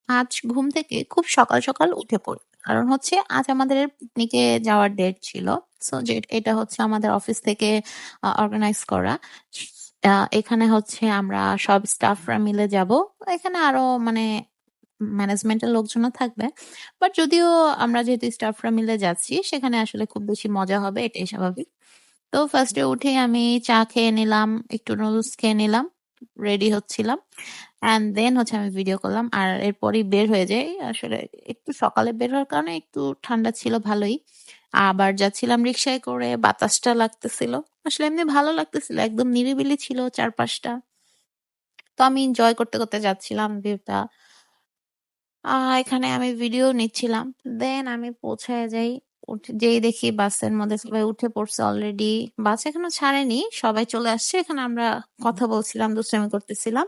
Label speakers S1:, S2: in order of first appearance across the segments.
S1: আজ ঘুম থেকে খুব সকাল, সকাল উঠে পড়ি। কারণ হচ্ছে আজ আমাদের পিকনিকে যাওয়ার ডেট ছিল। সো যে এটা হচ্ছে আমাদের অফিস থেকে অর্গানাইজ করা। এখানে হচ্ছে আমরা সব স্টাফরা মিলে যাবো। এখানে আরো মানে ম্যানেজমেন্টের লোকজনও থাকবে। বাট যদিও আমরা যেহেতু স্টাফরা মিলে যাচ্ছি, সেখানে আসলে খুব বেশি মজা হবে এটাই স্বাভাবিক। তো ফার্স্টে উঠেই আমি চা খেয়ে নিলাম, একটু নুডলস খেয়ে নিলাম, রেডি হচ্ছিলাম। অ্যান্ড দেন হচ্ছে আমি ভিডিও করলাম। আর এরপরই বের হয়ে যাই। আসলে একটু সকালে বের হওয়ার কারণে একটু ঠান্ডা ছিল ভালোই। আবার যাচ্ছিলাম রিক্সায় করে, বাতাসটা লাগতেছিল। আসলে এমনি ভালো লাগতেছিল। একদম নিরিবিলি ছিল চারপাশটা। তো আমি এনজয় করতে, করতে যাচ্ছিলাম ভিউটা। এখানে আমি ভিডিও নিচ্ছিলাম। দেন আমি পৌঁছায় যাই। যেই দেখি বাসের মধ্যে সবাই উঠে পড়ছে অলরেডি। বাস এখনো ছাড়েনি। সবাই চলে আসছে। এখানে আমরা কথা বলছিলাম, দুষ্টামি করতেছিলাম।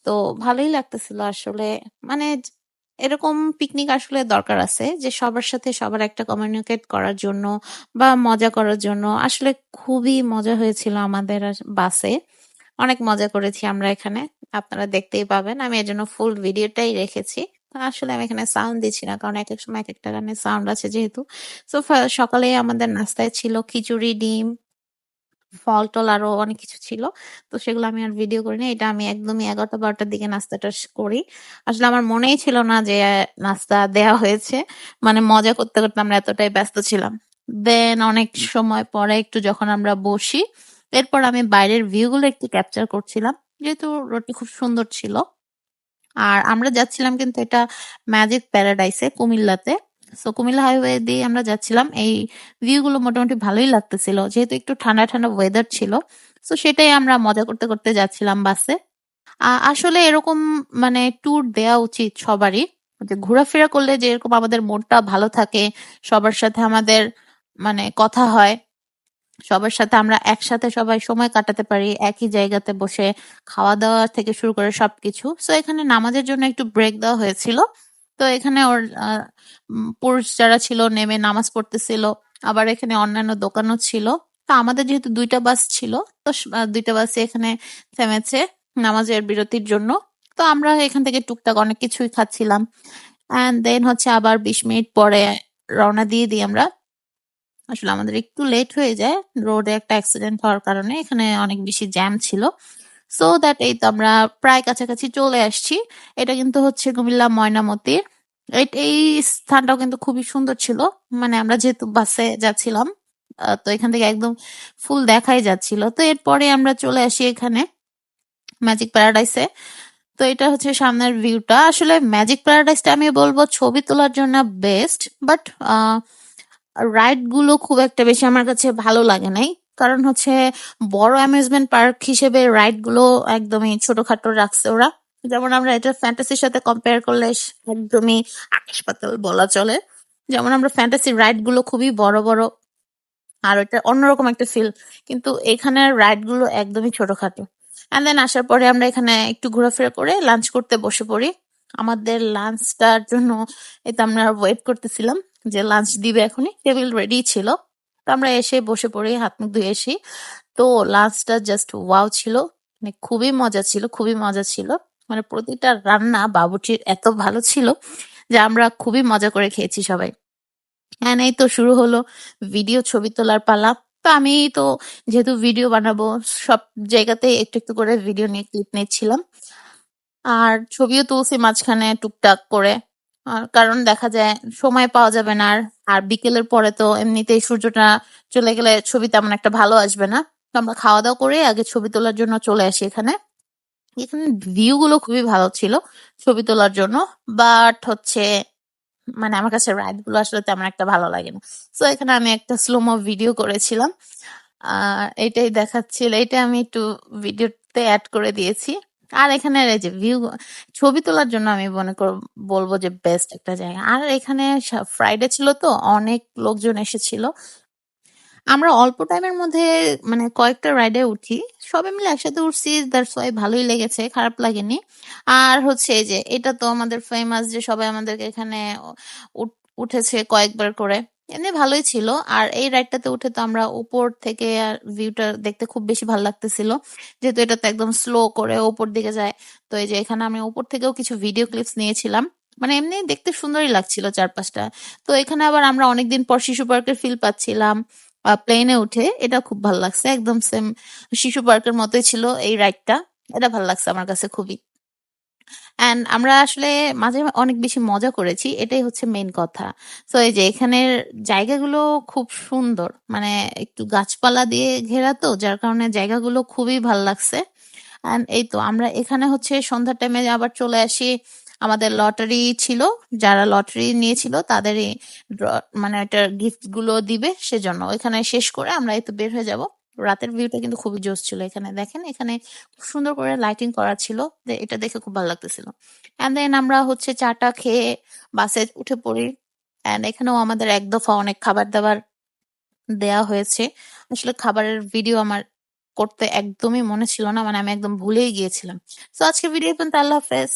S1: তো ভালোই লাগতেছিল আসলে। মানে এরকম পিকনিক আসলে দরকার আছে যে সবার সাথে সবার একটা কমিউনিকেট করার জন্য বা মজা করার জন্য। আসলে খুবই মজা হয়েছিল আমাদের বাসে। অনেক মজা করেছি আমরা এখানে। আপনারা দেখতেই পাবেন। আমি এজন্য ফুল ভিডিওটাই রেখেছি। আসলে আমি এখানে সাউন্ড দিচ্ছি না। কারণ একেক সময় একেকটা গানের সাউন্ড আছে যেহেতু। সো সকালে আমাদের নাস্তায় ছিল খিচুড়ি, ডিম, ফল-টল আরো অনেক কিছু ছিল। তো সেগুলো আমি আর ভিডিও করিনি। এটা আমি একদমই ১১টা-১২টার দিকে নাস্তাটা করি। আসলে আমার মনেই ছিল না যে নাস্তা দেয়া হয়েছে। মানে মজা করতে, করতে আমরা এতটাই ব্যস্ত ছিলাম। দেন অনেক সময় পরে একটু যখন আমরা বসি, এরপর আমি বাইরের ভিউ গুলো একটু ক্যাপচার করছিলাম। যেহেতু রোডটি খুব সুন্দর ছিল। আর আমরা যাচ্ছিলাম কিন্তু এটা ম্যাজিক প্যারাডাইসে কুমিল্লাতে। সো কুমিল্লা হাইওয়ে দিয়ে আমরা যাচ্ছিলাম। এই ভিউ গুলো মোটামুটি ভালোই লাগতেছিল। যেহেতু একটু ঠান্ডা, ঠান্ডা ওয়েদার ছিল। সো সেটাই আমরা মজা করতে, করতে যাচ্ছিলাম বাসে। আসলে এরকম মানে ট্যুর দেয়া উচিত সবারই। যে ঘোরাফেরা করলে যে এরকম আমাদের মনটা ভালো থাকে, সবার সাথে আমাদের মানে কথা হয়। সবার সাথে আমরা একসাথে সবাই সময় কাটাতে পারি একই জায়গাতে বসে খাওয়া-দাওয়া থেকে শুরু করে সবকিছু। সো এখানে নামাজের জন্য একটু ব্রেক দেওয়া হয়েছিল। তো এখানে ওর পুরুষ যারা ছিল নেমে নামাজ পড়তেছিল। আবার এখানে অন্যান্য দোকানও ছিল। তো আমাদের যেহেতু ২ টা বাস ছিল, তো ২ টা বাসই এখানে থেমেছে নামাজের বিরতির জন্য। তো আমরা এখান থেকে টুকটাক অনেক কিছুই খাচ্ছিলাম। অ্যান্ড দেন হচ্ছে আবার ২০ মিনিট পরে রওনা দিয়ে দিই আমরা। আসলে আমাদের একটু লেট হয়ে যায়। রোডে একটা অ্যাক্সিডেন্ট হওয়ার কারণে এখানে অনেক বেশি জ্যাম ছিল। সো দ্যাট এই তো আমরা প্রায় কাছাকাছি চলে আসছি। এটা কিন্তু হচ্ছে কুমিল্লা ময়নামতির। এই স্থানটাও কিন্তু খুবই সুন্দর ছিল। মানে আমরা যেহেতু বাসে যাচ্ছিলাম, তো এখান থেকে একদম ফুল দেখাই যাচ্ছিল। তো এরপরে আমরা চলে আসি এখানে ম্যাজিক প্যারাডাইসে। তো এটা হচ্ছে সামনের ভিউটা। আসলে ম্যাজিক প্যারাডাইসটা আমি বলবো ছবি তোলার জন্য বেস্ট। বাট রাইড গুলো খুব একটা বেশি আমার কাছে ভালো লাগে নাই। কারণ হচ্ছে বড় অ্যামিউজমেন্ট পার্ক হিসেবে রাইড গুলো একদমই ছোটখাটো রাখছে ওরা। যেমন আমরা এটা ফ্যান্টাসির সাথে কম্পেয়ার করলে একদমই আকাশ পাতাল বলা চলে। যেমন আমরা ফ্যান্টাসি রাইড গুলো খুবই বড় বড়, আর ওটা অন্যরকম একটা ফিল। কিন্তু এখানের রাইড গুলো একদমই ছোটখাটো। এন্ড দেন আসার পরে আমরা এখানে একটু ঘোরাফেরা করে লাঞ্চ করতে বসে পড়ি। আমাদের লাঞ্চটার জন্য এটা আমরা ওয়েট করতেছিলাম যে লাঞ্চ দিবে এখনই, টেবিল রেডি ছিল। তো আমরা এসে বসে পড়ি, হাত মুখ ধুয়ে এসি। তো লাঞ্চটা জাস্ট ওয়াও ছিল। মানে খুবই মজা ছিল, খুবই মজা ছিল। মানে প্রতিটা রান্না বাবুর্চির এত ভালো ছিল যে আমরা খুবই মজা করে খেয়েছি সবাই। হ্যাঁ, এই তো শুরু হলো ভিডিও ছবি তোলার পালা। তো আমি তো যেহেতু ভিডিও বানাবো, সব জায়গাতেই একটু একটু করে ভিডিও নিয়ে ক্লিপ নিচ্ছিলাম। আর ছবিও তুলছি মাঝখানে টুকটাক করে। কারণ দেখা যায় সময় পাওয়া যাবে না আর। আর বিকেলের পরে তো এমনিতেই সূর্যটা চলে গেলে ছবি তেমন একটা ভালো আসবে না। তো আমরা খাওয়া দাওয়া করে আগে ছবি তোলার জন্য চলে আসি এখানে। এখানে ভিউ গুলো খুবই ভালো ছিল ছবি তোলার জন্য। বাট হচ্ছে মানে আমার কাছে রাইড গুলো আসলে তেমন একটা ভালো লাগে না। সো এখানে আমি একটা স্লোমো ভিডিও করেছিলাম। এটাই দেখাচ্ছিল। এটা আমি একটু ভিডিওতে অ্যাড করে দিয়েছি। আর এখানে এই যে ভিউ ছবি তোলার জন্য আমি মনে বলবো যে বেস্ট একটা জায়গা। আর এখানে ফ্রাইডে ছিল তো অনেক লোকজন এসেছিল। আমরা অল্প টাইমের মধ্যে মানে কয়েকটা রাইডে উঠি। সবাই মিলে একসাথে উঠছি, দ্যাটস ওয়াই ভালোই লেগেছে, খারাপ লাগেনি। আর হচ্ছে এই যে এটা তো আমাদের ফেমাস যে সবাই আমাদেরকে এখানে উঠেছে কয়েকবার করে। এমনি ভালোই ছিল। আর এই রাইডটাতে উঠে তো আমরা উপর থেকে ভিউটা দেখতে খুব বেশি ভালো লাগতেছিল। যেহেতু এটা তো একদম স্লো করে উপর দিকে যায়। তো এই যে এখানে আমি উপর থেকেও কিছু ভিডিও ক্লিপস নিয়েছিলাম। মানে এমনি দেখতে সুন্দরই লাগছিল চারপাশটা। তো এখানে আবার আমরা অনেকদিন পর শিশু পার্কের ফিল পাচ্ছিলাম প্লেনে উঠে। এটা খুব ভালো লাগছে, একদম সেম শিশু পার্কের মতোই ছিল এই রাইডটা। এটা ভালো লাগছে আমার কাছে খুবই। অ্যান্ড আমরা আসলে মাঝে অনেক বেশি মজা করেছি, এটাই হচ্ছে মেইন কথা। সো এই যে এখানের জায়গাগুলো খুব সুন্দর, মানে একটু গাছপালা দিয়ে ঘেরা, তো যার কারণে জায়গাগুলো খুবই ভাল লাগছে। অ্যান্ড এই তো আমরা এখানে হচ্ছে সন্ধ্যার টাইমে আবার চলে আসি। আমাদের লটারি ছিল, যারা লটারি নিয়েছিল তাদেরই মানে ওটার গিফট গুলো দিবে, সেজন্য ওইখানে শেষ করে আমরা এই তো বের হয়ে যাব। রাতের ভিউটা কিন্তু খুবই জোস ছিল। এখানে দেখেন, এখানে খুব সুন্দর করে লাইটিং করা ছিল, এটা দেখে খুব ভালো লাগতেছিল। অ্যান্ড দেন আমরা হচ্ছে চাটা খেয়ে বাসে উঠে পড়ি। অ্যান্ড এখানেও আমাদের এক দফা অনেক খাবার দাবার দেয়া হয়েছে। আসলে খাবারের ভিডিও আমার করতে একদমই মনে ছিল না, মানে আমি একদম ভুলেই গিয়েছিলাম। তো আজকে ভিডিও পর্যন্ত, আল্লাহ হাফেজ।